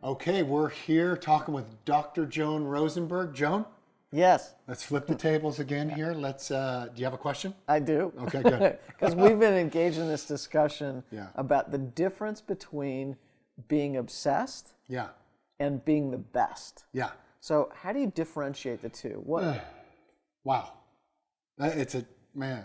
Okay, we're here talking with Dr. Joan Rosenberg. Joan, Yes, let's flip the tables again here. Let's. Do you have a question? I do. Okay, good. Because we've been engaged in this discussion Yeah. about the difference between being obsessed Yeah, and being the best. yeah. So how do you differentiate the two? What? Wow, it's a man.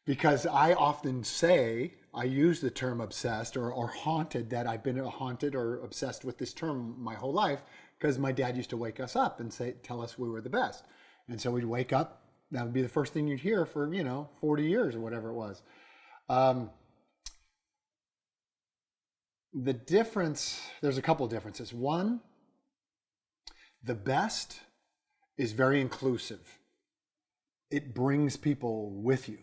Because I often say, I use the term obsessed or haunted, that I've been haunted or obsessed with this term my whole life, because my dad used to wake us up and tell us we were the best. And so we'd wake up, that would be the first thing you'd hear for, 40 years or whatever it was. The difference, there's a couple of differences. One, the best is very inclusive. It brings people with you.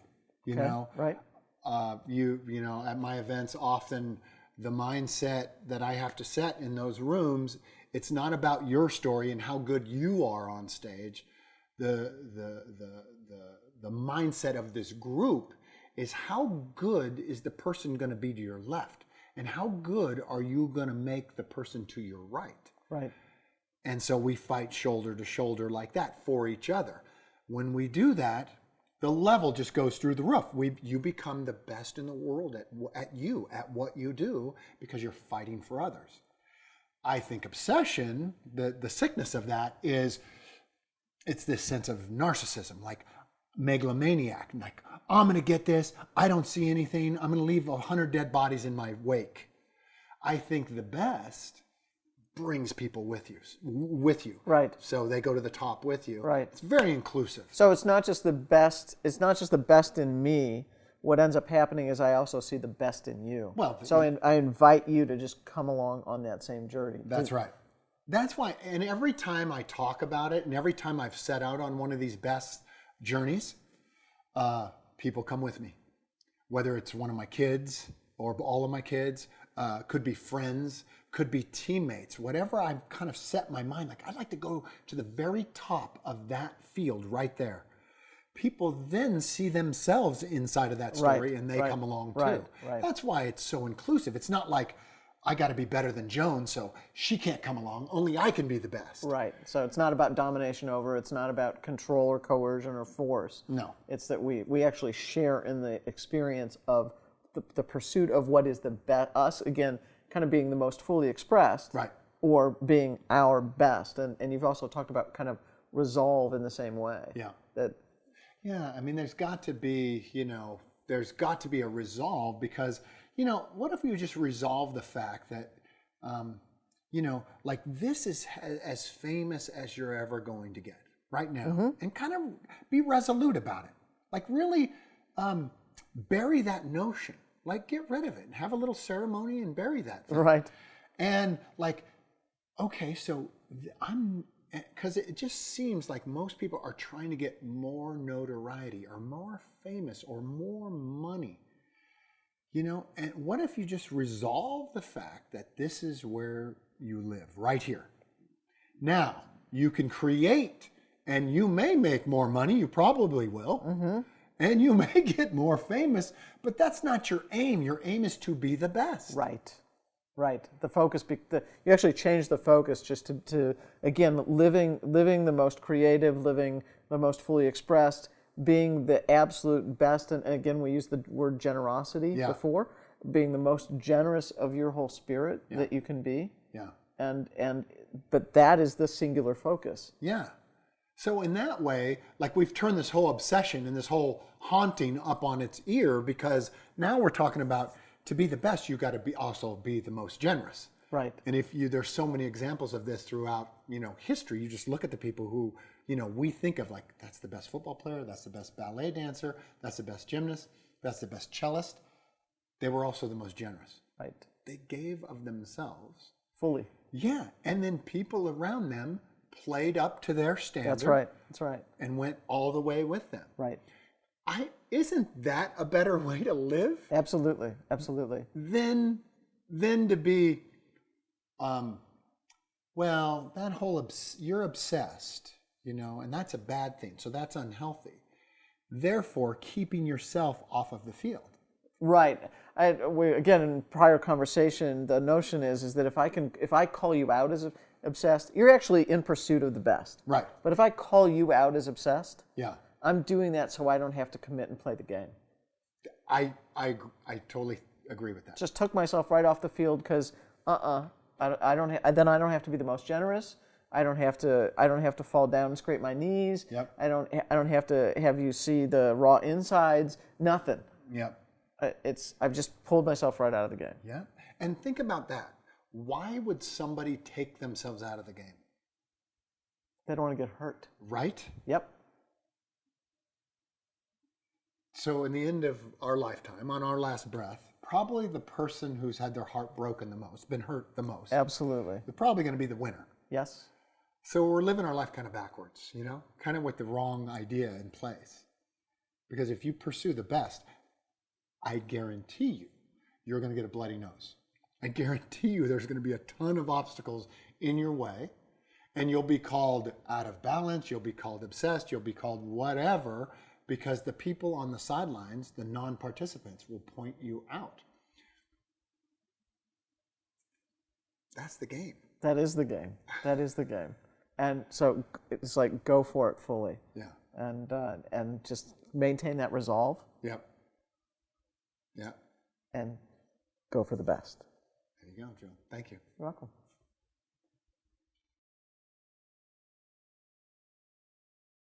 Right. At my events, often the mindset that I have to set in those rooms, it's not about your story and how good you are on stage. The mindset of this group is how good is the person going to be to your left, and how good are you going to make the person to your right? Right. And so we fight shoulder to shoulder like that for each other. When we do that, the level just goes through the roof. You become the best in the world at what you do, because you're fighting for others. I think obsession, the sickness of that is, it's this sense of narcissism, like megalomaniac, like, I'm going to get this, I don't see anything, I'm going to leave 100 dead bodies in my wake. I think the best brings people with you. Right. So they go to the top with you. Right. It's very inclusive. So it's not just the best. It's not just the best in me. What ends up happening is I also see the best in you. Well, so I invite you to just come along on that same journey. That's right. That's why, and every time I talk about it, and every time I've set out on one of these best journeys, people come with me. Whether it's one of my kids or all of my kids, could be friends, could be teammates, whatever I've kind of set my mind, like, I'd like to go to the very top of that field right there. People then see themselves inside of that story, and they come along too. Right. That's why it's so inclusive. It's not like, I got to be better than Joan, so she can't come along. Only I can be the best. Right. So it's not about domination over. It's not about control or coercion or force. No. It's that we actually share in the experience of the pursuit of what is the best. Us, again, kind of being the most fully expressed. Right. Or being our best. And you've also talked about kind of resolve in the same way. Yeah. Yeah, I mean, there's got to be a resolve, because, what if we just resolve the fact that, like, this is as famous as you're ever going to get right now, and kind of be resolute about it. Like, really bury that notion, like, get rid of it and have a little ceremony and bury that thing. Right. And like, okay, so because it just seems like most people are trying to get more notoriety or more famous or more money, and what if you just resolve the fact that this is where you live, right here? Now, you can create, and you may make more money, you probably will, and you may get more famous, but that's not your aim. Your aim is to be the best. Right. The focus, you actually change the focus just to again, living the most creative, living the most fully expressed, being the absolute best. And again, we used the word generosity before, being the most generous of your whole spirit that you can be. Yeah. But that is the singular focus. Yeah. So in that way, like, we've turned this whole obsession and this whole haunting up on its ear, because now we're talking about, to be the best, you got to also be the most generous. Right. And there's so many examples of this throughout, history. You just look at the people who, we think of, like, that's the best football player, that's the best ballet dancer, that's the best gymnast, that's the best cellist. They were also the most generous. Right. They gave of themselves. Fully. Yeah. And then people around them played up to their standard. That's right. And went all the way with them. Right. Isn't that a better way to live? Absolutely. Than to be, that whole, you're obsessed, and that's a bad thing. So that's unhealthy. Therefore, keeping yourself off of the field. Right. again, in prior conversation, the notion is that if I call you out as obsessed, you're actually in pursuit of the best. Right. But if I call you out as obsessed, Yeah. I'm doing that so I don't have to commit and play the game. I totally agree with that. Just took myself right off the field because then I don't have to be the most generous. I don't have to fall down and scrape my knees. Yep. I don't have to have you see the raw insides. Nothing. Yep. I've just pulled myself right out of the game. Yeah. And think about that. Why would somebody take themselves out of the game? They don't want to get hurt. Right? Yep. So in the end of our lifetime, on our last breath, probably the person who's had their heart broken the most, been hurt the most, Absolutely. they're probably going to be the winner. Yes. So we're living our life kind of backwards, kind of with the wrong idea in place. Because if you pursue the best, I guarantee you're going to get a bloody nose. I guarantee you there's going to be a ton of obstacles in your way, and you'll be called out of balance, you'll be called obsessed, you'll be called whatever, because the people on the sidelines, the non-participants, will point you out. That's the game. That is the game. That is the game. And so it's like go for it fully. Yeah. And just maintain that resolve. Yep. Yeah. And go for the best. There you go, Joe. Thank you. You're welcome.